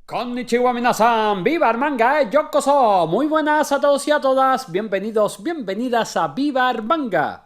Konnichiwa minasan, viva el manga, yokoso. Muy buenas a todos y a todas, bienvenidos, bienvenidas a Viva el Manga.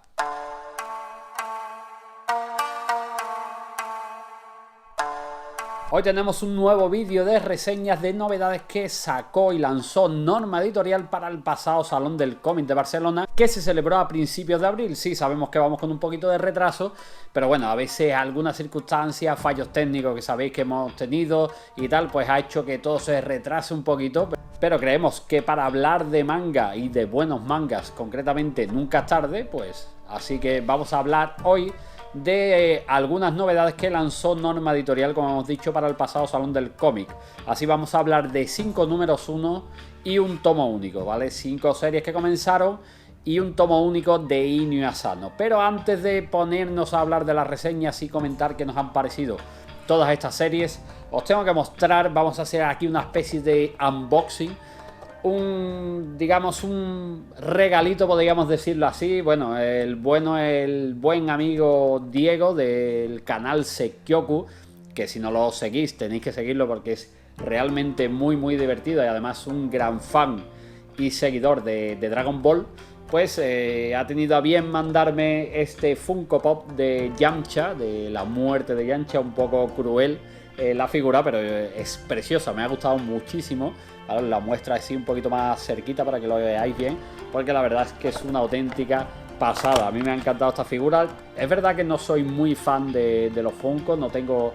Hoy tenemos un nuevo vídeo de reseñas de novedades que sacó y lanzó Norma Editorial para el pasado Salón del Cómic de Barcelona, que se celebró a principios de abril. Sí, sabemos que vamos con un poquito de retraso, pero bueno, a veces algunas circunstancias, fallos técnicos que sabéis que hemos tenido y tal, pues ha hecho que todo se retrase un poquito. Pero creemos que para hablar de manga y de buenos mangas, concretamente nunca es tarde, pues así que vamos a hablar hoy de algunas novedades que lanzó Norma Editorial, como hemos dicho, para el pasado Salón del Cómic. Así vamos a hablar de 5 números 1 y un tomo único, ¿vale? 5 series que comenzaron y un tomo único de Inio Asano. Pero antes de ponernos a hablar de las reseñas y comentar qué nos han parecido todas estas series, os tengo que mostrar, vamos a hacer aquí una especie de unboxing, digamos un regalito, podríamos decirlo así. Bueno, el buen amigo Diego del canal Sekioku, que si no lo seguís tenéis que seguirlo porque es realmente muy divertido y además un gran fan y seguidor de Dragon Ball, pues ha tenido a bien mandarme este Funko Pop de Yamcha, de la muerte de Yamcha, un poco cruel la figura, pero es preciosa, me ha gustado muchísimo. Ahora la muestra así un poquito más cerquita para que lo veáis bien, porque la verdad es que es una auténtica pasada. A mí me ha encantado esta figura. Es verdad que no soy muy fan de los Funko, no tengo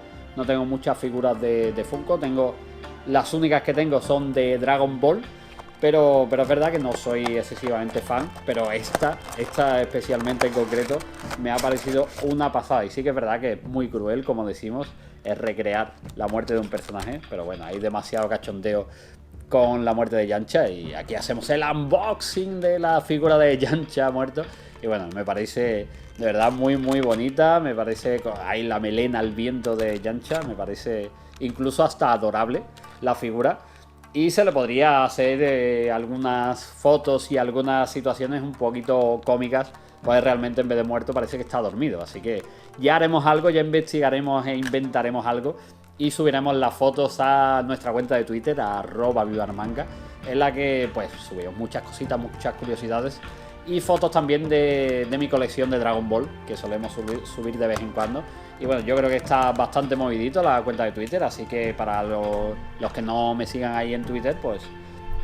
muchas figuras de Funko. Las únicas que tengo son de Dragon Ball, pero es verdad que no soy excesivamente fan. Pero esta especialmente en concreto me ha parecido una pasada. Y sí que es verdad que es muy cruel, como decimos, es recrear la muerte de un personaje, pero bueno, hay demasiado cachondeo con la muerte de Yamcha y aquí hacemos el unboxing de la figura de Yamcha muerto. Y bueno, me parece de verdad muy bonita, me parece ahí la melena al viento de Yamcha, me parece incluso hasta adorable la figura. Y se le podría hacer algunas fotos y algunas situaciones un poquito cómicas, pues realmente en vez de muerto parece que está dormido. Así que ya haremos algo, ya investigaremos e inventaremos algo y subiremos las fotos a nuestra cuenta de Twitter, @vivarmanga, en la que pues subimos muchas cositas, muchas curiosidades y fotos también de mi colección de Dragon Ball, que solemos subir de vez en cuando. Y bueno, yo creo que está bastante movidito la cuenta de Twitter, así que para los que no me sigan ahí en Twitter, pues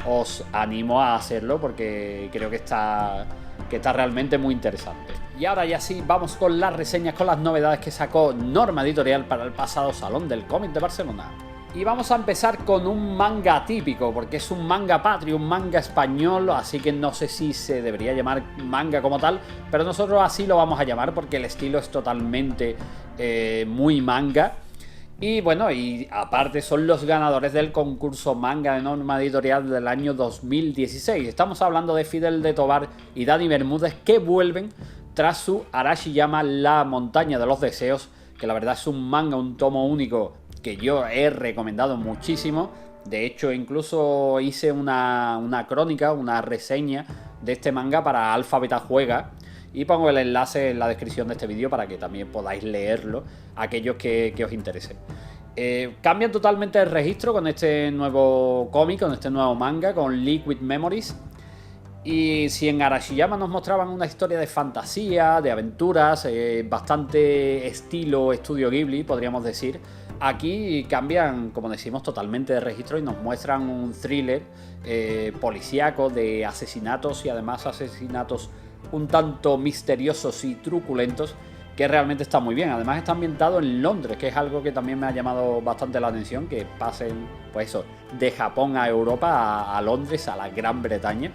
os animo a hacerlo porque creo que está realmente muy interesante. Y ahora ya sí, vamos con las reseñas, con las novedades que sacó Norma Editorial para el pasado Salón del Cómic de Barcelona. Y vamos a empezar con un manga típico, porque es un manga patrio, un manga español, así que no sé si se debería llamar manga como tal, pero nosotros así lo vamos a llamar porque el estilo es totalmente muy manga. Y bueno, y aparte son los ganadores del concurso manga de Norma Editorial del año 2016. Estamos hablando de Fidel de Tovar y Dani Bermúdez, que vuelven tras su Arashiyama, la montaña de los deseos, que la verdad es un manga, un tomo único que yo he recomendado muchísimo. De hecho, incluso hice una crónica, una reseña de este manga para Alfa Beta Juega, y pongo el enlace en la descripción de este vídeo para que también podáis leerlo, aquellos que os interesen. Cambian totalmente el registro con este nuevo cómic, con este nuevo manga, con Liquid Memories. Y si en Arashiyama nos mostraban una historia de fantasía, de aventuras, bastante estilo Estudio Ghibli, podríamos decir, aquí cambian, como decimos, totalmente de registro y nos muestran un thriller policíaco de asesinatos, y además asesinatos un tanto misteriosos y truculentos, que realmente está muy bien. Además está ambientado en Londres, que es algo que también me ha llamado bastante la atención, que pasen, pues eso, de Japón a Europa, a Londres, a la Gran Bretaña.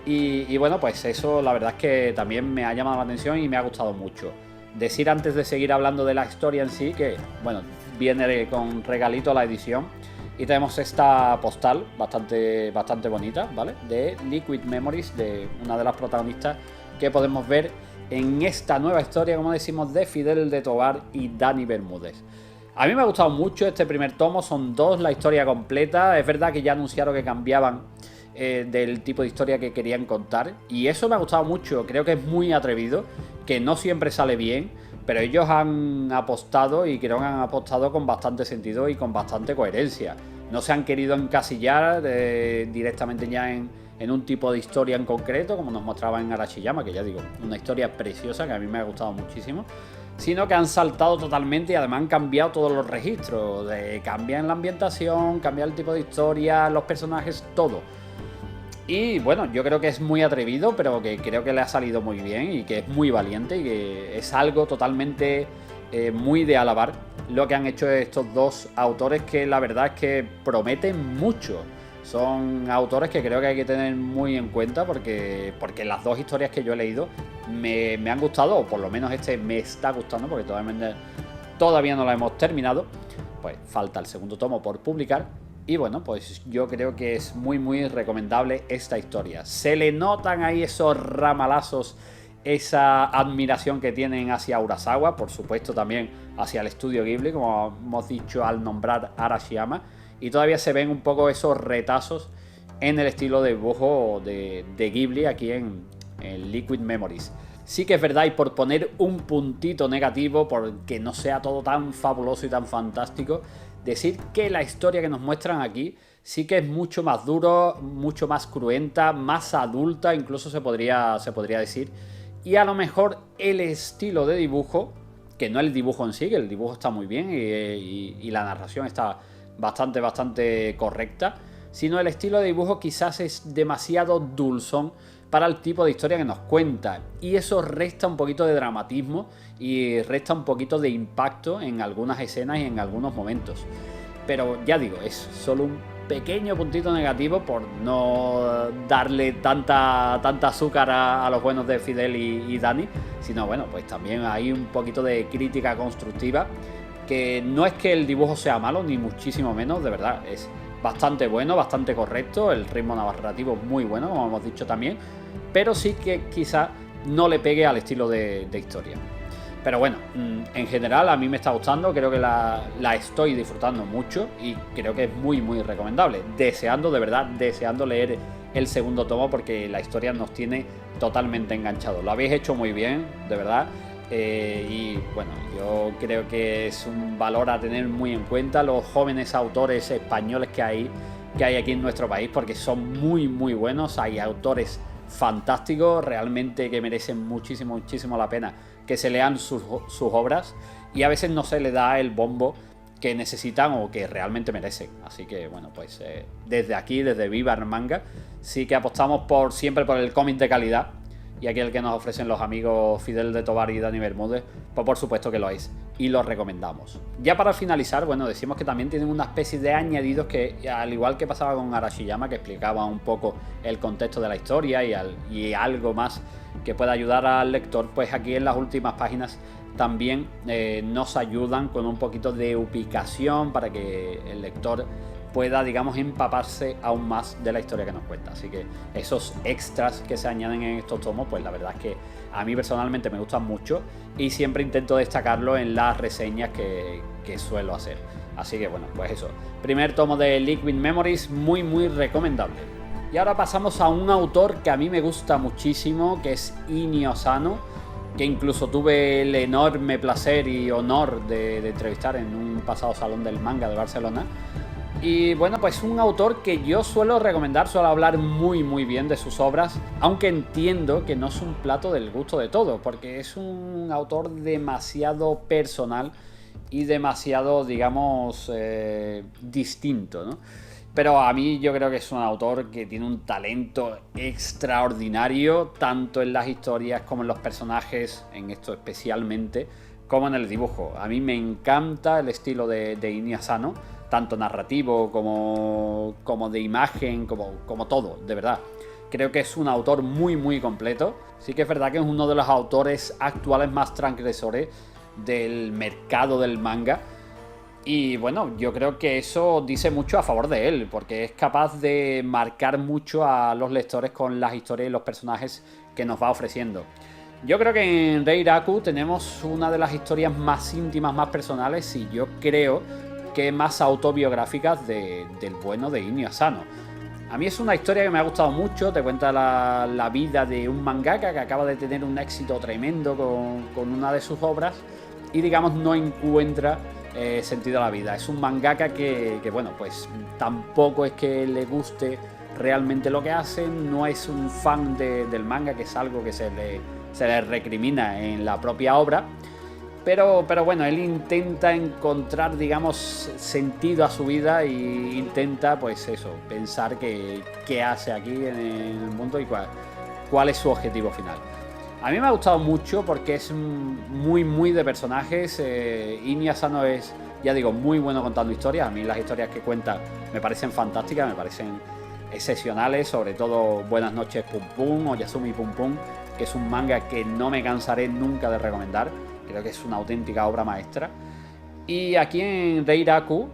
Y bueno, pues eso la verdad es que también me ha llamado la atención y me ha gustado mucho. Decir, antes de seguir hablando de la historia en sí, que bueno, viene con regalito la edición y tenemos esta postal bastante bonita, ¿vale? De Liquid Memories, de una de las protagonistas que podemos ver en esta nueva historia, como decimos, de Fidel de Tovar y Dani Bermúdez. A mí me ha gustado mucho este primer tomo, son 2 la historia completa. Es verdad que ya anunciaron que cambiaban del tipo de historia que querían contar, y eso me ha gustado mucho. Creo que es muy atrevido, que no siempre sale bien, pero ellos han apostado, y creo que han apostado con bastante sentido y con bastante coherencia. No se han querido encasillar directamente ya en un tipo de historia en concreto, como nos mostraba en Arashiyama, que ya digo, una historia preciosa que a mí me ha gustado muchísimo, sino que han saltado totalmente y además han cambiado todos los registros. Cambian la ambientación, cambian el tipo de historia, los personajes, todo. Y bueno, yo creo que es muy atrevido, pero que creo que le ha salido muy bien y que es muy valiente y que es algo totalmente muy de alabar lo que han hecho estos dos autores, que la verdad es que prometen mucho. Son autores que creo que hay que tener muy en cuenta porque las dos historias que yo he leído me han gustado, o por lo menos este me está gustando, porque todavía no la hemos terminado. Pues falta el segundo tomo por publicar. Y bueno, pues yo creo que es muy muy recomendable esta historia. Se le notan ahí esos ramalazos, esa admiración que tienen hacia Urasawa, por supuesto también hacia el estudio Ghibli, como hemos dicho al nombrar Arashiyama. Y todavía se ven un poco esos retazos en el estilo de dibujo de Ghibli aquí en Liquid Memories. Sí que es verdad, y por poner un puntito negativo, porque no sea todo tan fabuloso y tan fantástico, decir que la historia que nos muestran aquí sí que es mucho más duro, mucho más cruenta, más adulta, incluso se podría decir. Y a lo mejor el estilo de dibujo, que no el dibujo en sí, que el dibujo está muy bien y la narración está bastante correcta, sino el estilo de dibujo quizás es demasiado dulzón para el tipo de historia que nos cuenta, y eso resta un poquito de dramatismo y resta un poquito de impacto en algunas escenas y en algunos momentos. Pero ya digo, es solo un pequeño puntito negativo por no darle tanta azúcar a los buenos de Fidel y Dani, sino bueno, pues también hay un poquito de crítica constructiva, que no es que el dibujo sea malo, ni muchísimo menos, de verdad, es bastante bueno, bastante correcto, el ritmo narrativo es muy bueno, como hemos dicho también, pero sí que quizá no le pegue al estilo de historia. Pero bueno, en general a mí me está gustando, creo que la estoy disfrutando mucho y creo que es muy muy recomendable. De verdad, deseando leer el segundo tomo, porque la historia nos tiene totalmente enganchados. Lo habéis hecho muy bien, de verdad. Y bueno, yo creo que es un valor a tener muy en cuenta los jóvenes autores españoles que hay aquí en nuestro país, porque son muy muy buenos. Hay autores fantásticos realmente que merecen muchísimo la pena que se lean sus obras, y a veces no se le da el bombo que necesitan o que realmente merecen. Así que bueno, pues desde aquí, desde Viva el Manga, sí que apostamos siempre por el cómic de calidad, y aquí el que nos ofrecen los amigos Fidel de Tovar y Dani Bermúdez, pues por supuesto que lo es y lo recomendamos. Ya para finalizar, bueno, decimos que también tienen una especie de añadidos que, al igual que pasaba con Arashiyama, que explicaba un poco el contexto de la historia y algo más que pueda ayudar al lector, pues aquí en las últimas páginas también nos ayudan con un poquito de ubicación para que el lector pueda, digamos, empaparse aún más de la historia que nos cuenta. Así que esos extras que se añaden en estos tomos, pues la verdad es que a mí personalmente me gustan mucho y siempre intento destacarlo en las reseñas que suelo hacer. Así que bueno, pues eso, primer tomo de Liquid Memories, muy muy recomendable. Y ahora pasamos a un autor que a mí me gusta muchísimo, que es Inio Asano, que incluso tuve el enorme placer y honor de entrevistar en un pasado Salón del Manga de Barcelona. Y bueno, pues un autor que yo suelo recomendar, suelo hablar muy muy bien de sus obras, aunque entiendo que no es un plato del gusto de todos, porque es un autor demasiado personal y demasiado, digamos, distinto, ¿no? Pero a mí yo creo que es un autor que tiene un talento extraordinario, tanto en las historias como en los personajes, en esto especialmente, como en el dibujo. A mí me encanta el estilo de Inio Asano, tanto narrativo como de imagen, como todo, de verdad. Creo que es un autor muy muy completo. Sí que es verdad que es uno de los autores actuales más transgresores del mercado del manga. Y bueno, yo creo que eso dice mucho a favor de él, porque es capaz de marcar mucho a los lectores con las historias y los personajes que nos va ofreciendo. Yo creo que en Reiraku tenemos una de las historias más íntimas, más personales, y yo creo que más autobiográficas del bueno de Inio Asano. A mí es una historia que me ha gustado mucho, te cuenta la vida de un mangaka que acaba de tener un éxito tremendo con una de sus obras y, digamos, no encuentra sentido a la vida. Es un mangaka que bueno, pues tampoco es que le guste realmente lo que hace, no es un fan del manga, que es algo que se le recrimina en la propia obra. Pero bueno, él intenta encontrar, digamos, sentido a su vida e intenta, pues eso, pensar qué hace aquí en el mundo y cuál es su objetivo final. A mí me ha gustado mucho porque es muy de personajes. Iñi Asano es, ya digo, muy bueno contando historias. A mí las historias que cuenta me parecen fantásticas, me parecen excepcionales, sobre todo Buenas noches Pum Pum o Yasumi Pum Pum, que es un manga que no me cansaré nunca de recomendar. Creo que es una auténtica obra maestra. Y aquí en Reiraku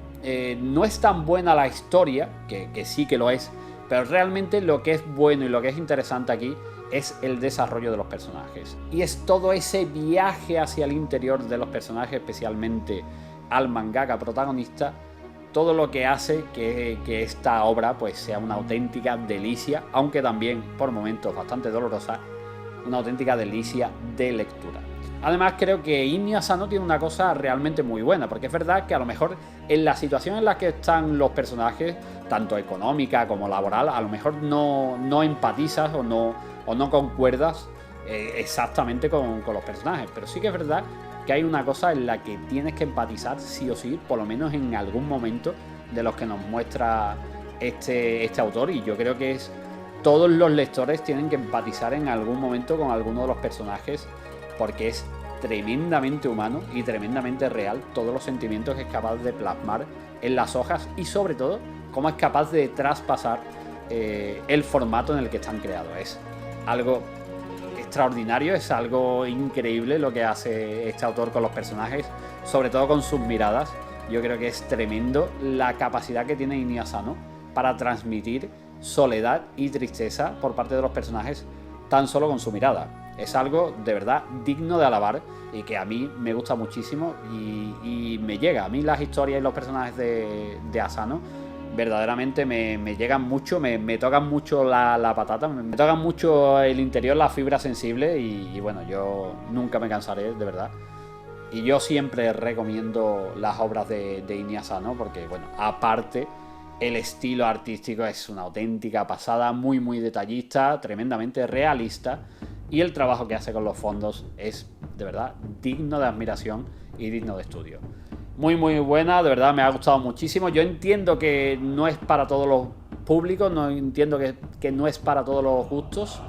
no es tan buena la historia, que sí que lo es, pero realmente lo que es bueno y lo que es interesante aquí es el desarrollo de los personajes. Y es todo ese viaje hacia el interior de los personajes, especialmente al mangaka protagonista, todo lo que hace que esta obra pues sea una auténtica delicia, aunque también por momentos bastante dolorosa, una auténtica delicia de lectura. Además, creo que Iñi Asano tiene una cosa realmente muy buena, porque es verdad que a lo mejor en la situación en la que están los personajes, tanto económica como laboral, a lo mejor no empatizas o no concuerdas exactamente con los personajes, pero sí que es verdad que hay una cosa en la que tienes que empatizar sí o sí, por lo menos en algún momento de los que nos muestra este autor, y yo creo que todos los lectores tienen que empatizar en algún momento con alguno de los personajes, porque es tremendamente humano y tremendamente real todos los sentimientos que es capaz de plasmar en las hojas, y sobre todo cómo es capaz de traspasar el formato en el que están creados. Es algo extraordinario, es algo increíble lo que hace este autor con los personajes, sobre todo con sus miradas. Yo creo que es tremendo la capacidad que tiene Iñi Asano para transmitir soledad y tristeza por parte de los personajes tan solo con su mirada. Es algo de verdad digno de alabar y que a mí me gusta muchísimo y me llega. A mí las historias y los personajes de Asano verdaderamente me llegan mucho, me tocan mucho la patata, me tocan mucho el interior, la fibra sensible y bueno, yo nunca me cansaré, de verdad. Y yo siempre recomiendo las obras de Iñi Asano porque, bueno, aparte el estilo artístico es una auténtica pasada, muy detallista, tremendamente realista, y el trabajo que hace con los fondos es de verdad digno de admiración y digno de estudio. Muy buena, de verdad me ha gustado muchísimo. Yo entiendo que no es para todos los públicos, no entiendo que no es para todos los gustos,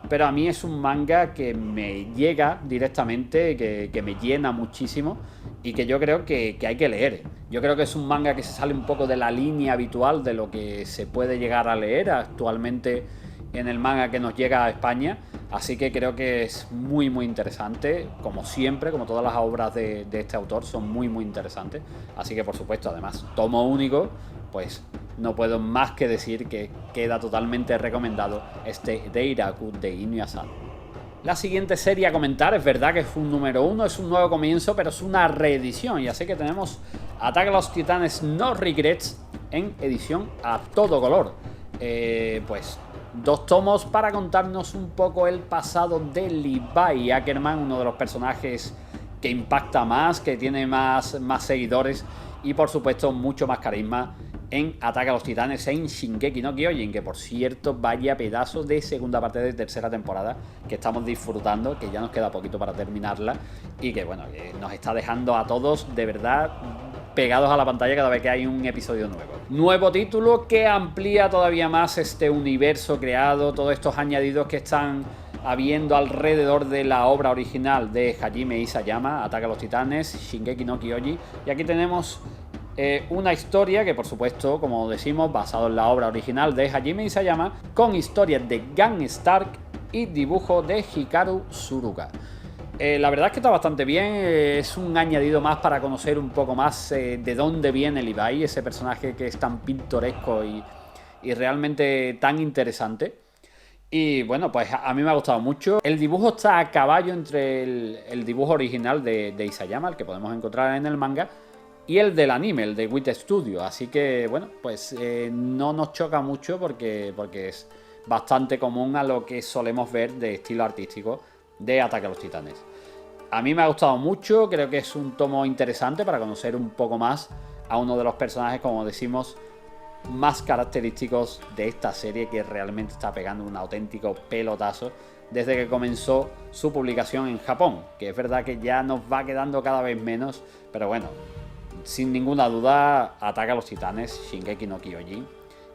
pero a mí es un manga que me llega directamente, que me llena muchísimo y que yo creo que hay que leer. Yo creo que es un manga que se sale un poco de la línea habitual de lo que se puede llegar a leer actualmente en el manga que nos llega a España, así que creo que es muy interesante, como siempre, como todas las obras de este autor son muy interesantes, así que por supuesto, además, tomo único, pues no puedo más que decir que queda totalmente recomendado este Reiraku de Iñi Asano. La siguiente serie a comentar, es verdad que es un número 1, es un nuevo comienzo, pero es una reedición, y así que tenemos Ataque a los Titanes No Regrets en edición a todo color. Pues 2 tomos para contarnos un poco el pasado de Levi Ackerman, uno de los personajes que impacta más, que tiene más seguidores y por supuesto mucho más carisma en Ataque a los Titanes, en Shingeki no Kyojin, que por cierto vaya pedazo de segunda parte de tercera temporada que estamos disfrutando, que ya nos queda poquito para terminarla y que bueno, nos está dejando a todos de verdad pegados a la pantalla cada vez que hay un episodio nuevo. Nuevo título que amplía todavía más este universo creado, todos estos añadidos que están habiendo alrededor de la obra original de Hajime Isayama, Ataque a los Titanes, Shingeki no Kyojin, y aquí tenemos una historia que por supuesto, como decimos, basado en la obra original de Hajime Isayama, con historias de Gang Stark y dibujo de Hikaru Suruga. La verdad es que está bastante bien, es un añadido más para conocer un poco más de dónde viene Levi, ese personaje que es tan pintoresco y realmente tan interesante. Y bueno, pues a mí me ha gustado mucho. El dibujo está a caballo entre el dibujo original de Isayama, el que podemos encontrar en el manga, y el del anime, el de Wit Studio. Así que bueno, pues no nos choca mucho porque es bastante común a lo que solemos ver de estilo artístico de Ataque a los Titanes. A mí me ha gustado mucho, creo que es un tomo interesante para conocer un poco más a uno de los personajes, como decimos, más característicos de esta serie, que realmente está pegando un auténtico pelotazo desde que comenzó su publicación en Japón, que es verdad que ya nos va quedando cada vez menos, pero bueno, sin ninguna duda, Ataque a los Titanes, Shingeki no Kyojin,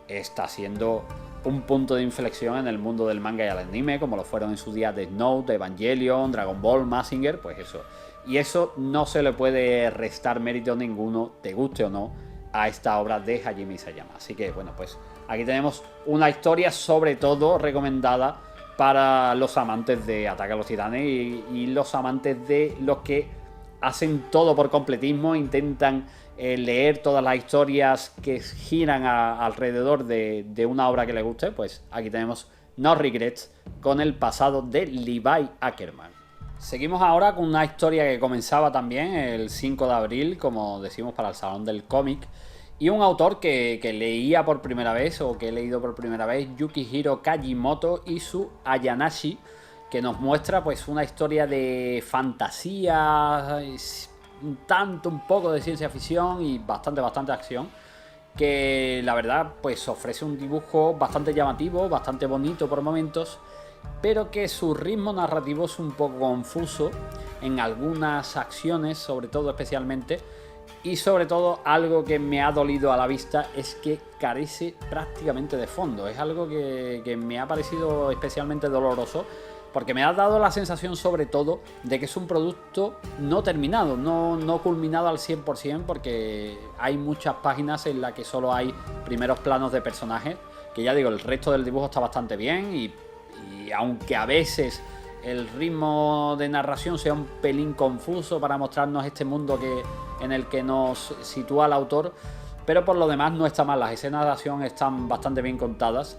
está siendo un punto de inflexión en el mundo del manga y el anime, como lo fueron en su día Death Note, Evangelion, Dragon Ball, Mazinger, pues eso. Y eso no se le puede restar mérito ninguno, te guste o no, a esta obra de Hajime Isayama. Así que bueno, pues aquí tenemos una historia sobre todo recomendada para los amantes de Ataque a los Titanes y los amantes de los que hacen todo por completismo, intentan leer todas las historias que giran alrededor de una obra que les guste. Pues aquí tenemos No Regrets con el pasado de Levi Ackerman. Seguimos ahora con una historia que comenzaba también el 5 de abril, como decimos, para el Salón del Cómic, y un autor que leía por primera vez, o que he leído por primera vez, Yukihiro Kajimoto y su Ayanashi, que nos muestra pues una historia de fantasía, un poco de ciencia ficción y bastante acción, que la verdad pues ofrece un dibujo bastante llamativo, bastante bonito por momentos, pero que su ritmo narrativo es un poco confuso en algunas acciones, sobre todo especialmente, y sobre todo algo que me ha dolido a la vista es que carece prácticamente de fondo. Es algo que me ha parecido especialmente doloroso, porque me ha dado la sensación sobre todo de que es un producto no terminado, no culminado al 100%, porque hay muchas páginas en las que solo hay primeros planos de personajes, que ya digo, el resto del dibujo está bastante bien y aunque a veces el ritmo de narración sea un pelín confuso para mostrarnos este mundo en el que nos sitúa el autor, pero por lo demás no está mal, las escenas de acción están bastante bien contadas.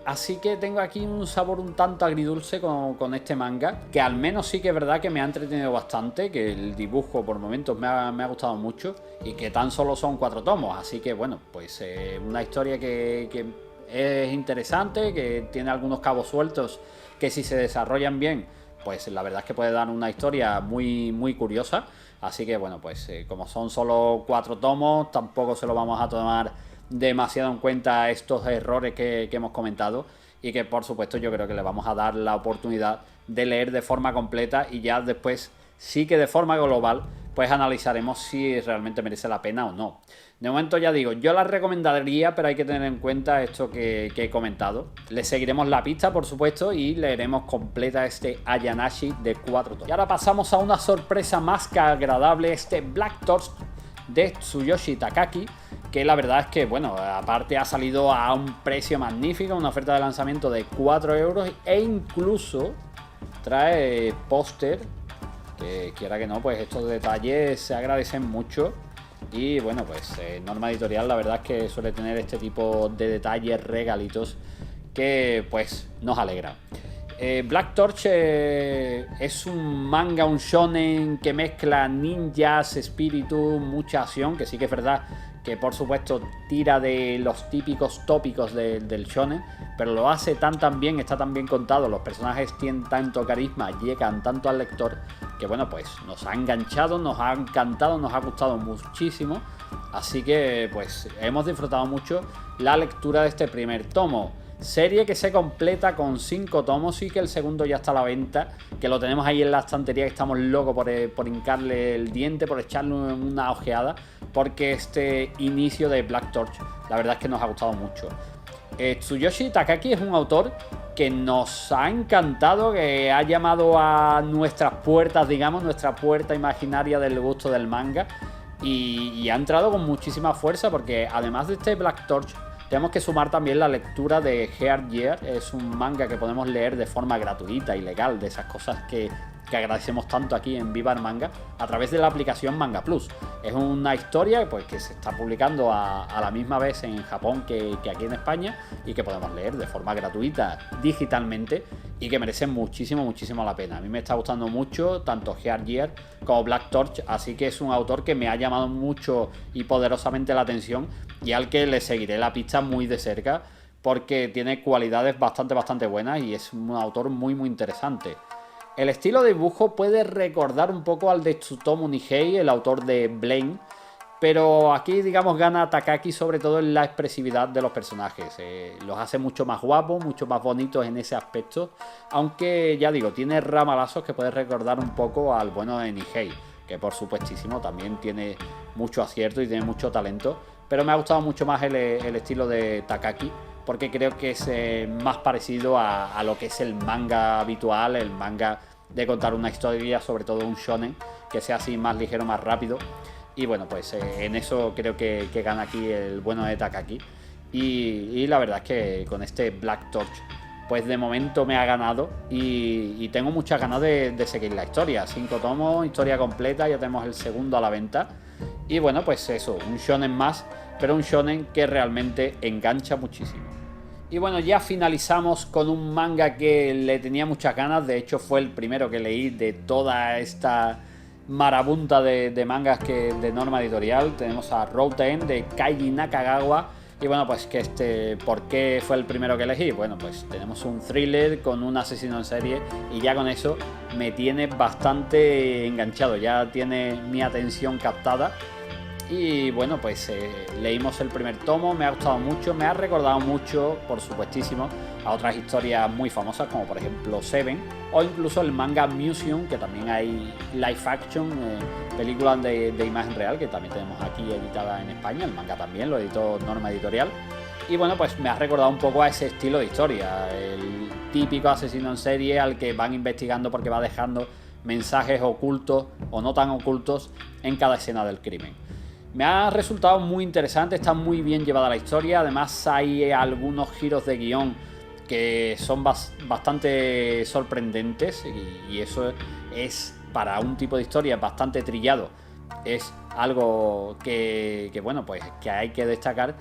Así que tengo aquí un sabor un tanto agridulce con este manga, que al menos sí que es verdad que me ha entretenido bastante, que el dibujo por momentos me ha gustado mucho y que tan solo son 4 tomos, así que bueno, pues una historia que es interesante, que tiene algunos cabos sueltos que si se desarrollan bien, pues la verdad es que puede dar una historia muy curiosa. Así que bueno, pues como son solo 4 tomos, tampoco se lo vamos a tomar demasiado en cuenta estos errores que hemos comentado, y que por supuesto yo creo que le vamos a dar la oportunidad de leer de forma completa, y ya después sí que de forma global pues analizaremos si realmente merece la pena o no. De momento ya digo, yo la recomendaría, pero hay que tener en cuenta esto que he comentado. Le seguiremos la pista, por supuesto, y leeremos completa este Ayanashi de 4 tomos. Y ahora pasamos a una sorpresa más que agradable, este Black Torch de Tsuyoshi Takaki, que la verdad es que, bueno, aparte ha salido a un precio magnífico, una oferta de lanzamiento de 4 euros, e incluso trae póster, que quiera que no, pues estos detalles se agradecen mucho. Y bueno, pues Norma Editorial la verdad es que suele tener este tipo de detalles, regalitos, que pues nos alegra. Black Torch es un manga, un shonen que mezcla ninjas, espíritu, mucha acción, que sí que es verdad que por supuesto tira de los típicos tópicos del shonen, pero lo hace tan bien, está tan bien contado, los personajes tienen tanto carisma, llegan tanto al lector, que bueno, pues nos ha enganchado, nos ha encantado, nos ha gustado muchísimo. Así que pues hemos disfrutado mucho la lectura de este primer tomo. Serie que se completa con 5 tomos, y que el segundo ya está a la venta, que lo tenemos ahí en la estantería, que estamos locos por hincarle el diente, por echarle una ojeada, porque este inicio de Black Torch la verdad es que nos ha gustado mucho. Tsuyoshi Takaki es un autor que nos ha encantado, que ha llamado a nuestras puertas, digamos, nuestra puerta imaginaria del gusto del manga, y ha entrado con muchísima fuerza, porque además de este Black Torch tenemos que sumar también la lectura de Heart Year. Es un manga que podemos leer de forma gratuita y legal, de esas cosas que agradecemos tanto aquí en Viva el Manga, a través de la aplicación Manga Plus. Es una historia pues, que se está publicando a la misma vez en Japón que aquí en España, y que podemos leer de forma gratuita digitalmente, y que merece muchísimo la pena. A mí me está gustando mucho tanto Heart Year como Black Torch, así que es un autor que me ha llamado mucho y poderosamente la atención, y al que le seguiré la pista muy de cerca, porque tiene cualidades bastante buenas y es un autor muy interesante. El estilo de dibujo puede recordar un poco al de Tsutomu Nihei, el autor de Blame, pero aquí, digamos, gana Takaki sobre todo en la expresividad de los personajes. Los hace mucho más guapos, mucho más bonitos en ese aspecto, aunque, ya digo, tiene ramalazos que puede recordar un poco al bueno de Nihei, que por supuestísimo también tiene mucho acierto y tiene mucho talento, pero me ha gustado mucho más el estilo de Takaki, porque creo que es más parecido a lo que es el manga habitual, el manga de contar una historia, sobre todo un shonen, que sea así más ligero, más rápido. Y bueno, pues en eso creo que gana aquí el bueno de Takaki. Y la verdad es que con este Black Torch, pues de momento me ha ganado y tengo muchas ganas de seguir la historia. 5 tomos, historia completa, ya tenemos el segundo a la venta. Y bueno, pues eso, un shonen más, pero un shonen que realmente engancha muchísimo. Y bueno, ya finalizamos con un manga que le tenía muchas ganas. De hecho, fue el primero que leí de toda esta marabunta de mangas de Norma Editorial. Tenemos a Routen de Kaiji Nakagawa. Y bueno, pues que ¿por qué fue el primero que elegí? Bueno, pues tenemos un thriller con un asesino en serie y ya con eso me tiene bastante enganchado, ya tiene mi atención captada. Y bueno, pues leímos el primer tomo, me ha gustado mucho, me ha recordado mucho, por supuestísimo, a otras historias muy famosas como por ejemplo Seven o incluso el manga Museum, que también hay live action, películas de imagen real que también tenemos aquí editada en España. El manga también lo editó Norma Editorial. Y bueno, pues me ha recordado un poco a ese estilo de historia, el típico asesino en serie al que van investigando porque va dejando mensajes ocultos o no tan ocultos en cada escena del crimen. Me ha resultado muy interesante, está muy bien llevada la historia, además hay algunos giros de guión que son bastante sorprendentes y eso es, para un tipo de historia bastante trillado, es algo que bueno, pues que hay que destacar.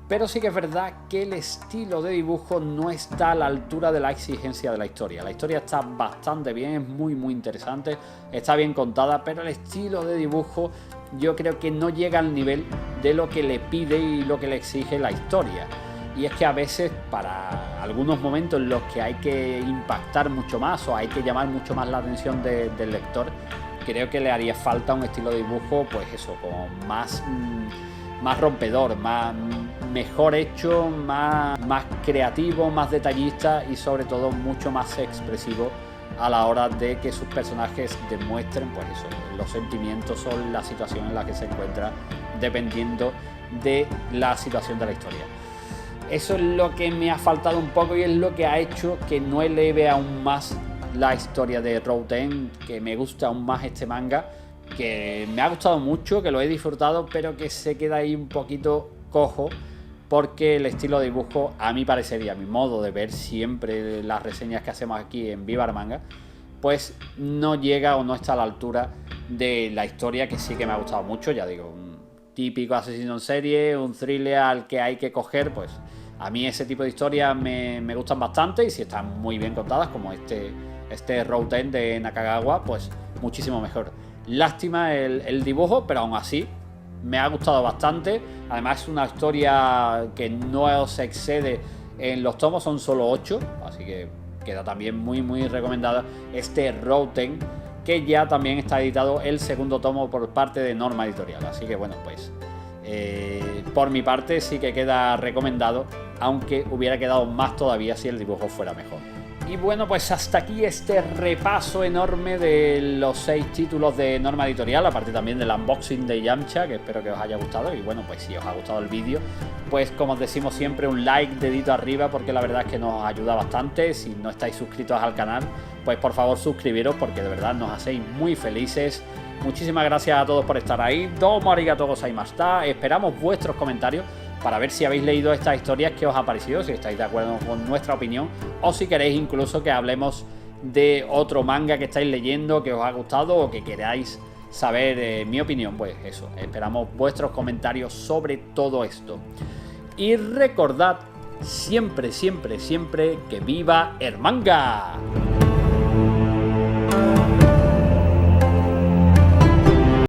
Pero sí que es verdad que el estilo de dibujo no está a la altura de la exigencia de la historia. La historia está bastante bien, es muy interesante, está bien contada, pero el estilo de dibujo yo creo que no llega al nivel de lo que le pide y lo que le exige la historia. Y es que a veces, para algunos momentos en los que hay que impactar mucho más o hay que llamar mucho más la atención del lector, creo que le haría falta un estilo de dibujo, pues eso, como más rompedor, mejor hecho, más creativo, más detallista y sobre todo mucho más expresivo a la hora de que sus personajes demuestren, pues eso, los sentimientos o la situación en la que se encuentra dependiendo de la situación de la historia. Eso es lo que me ha faltado un poco y es lo que ha hecho que no eleve aún más la historia de Routen, que me gusta aún más este manga, que me ha gustado mucho, que lo he disfrutado, pero que se queda ahí un poquito cojo, porque el estilo de dibujo, a mi parecer y a mi modo de ver siempre las reseñas que hacemos aquí en Vivar Manga, pues no llega o no está a la altura de la historia, que sí que me ha gustado mucho. Ya digo, un típico asesino en serie, un thriller al que hay que coger, pues a mí ese tipo de historias me gustan bastante, y si están muy bien contadas como este Routen de Nakagawa, pues muchísimo mejor. Lástima el dibujo, pero aún así me ha gustado bastante. Además es una historia que no se excede en los tomos, son solo 8, así que queda también muy recomendada este Routen, que ya también está editado el segundo tomo por parte de Norma Editorial. Así que bueno, pues por mi parte sí que queda recomendado, aunque hubiera quedado más todavía si el dibujo fuera mejor. Y bueno, pues hasta aquí este repaso enorme de los 6 títulos de Norma Editorial, aparte también del unboxing de Yamcha, que espero que os haya gustado. Y bueno, pues si os ha gustado el vídeo, pues como os decimos siempre, un like, dedito arriba, porque la verdad es que nos ayuda bastante. Si no estáis suscritos al canal, pues por favor suscribiros, porque de verdad nos hacéis muy felices. Muchísimas gracias a todos por estar ahí. Domo arigatou gozaimashita. Esperamos vuestros comentarios para ver si habéis leído estas historias, qué os ha parecido, si estáis de acuerdo con nuestra opinión, o si queréis incluso que hablemos de otro manga que estáis leyendo, que os ha gustado o que queráis saber mi opinión. Pues eso, esperamos vuestros comentarios sobre todo esto. Y recordad siempre que viva el manga.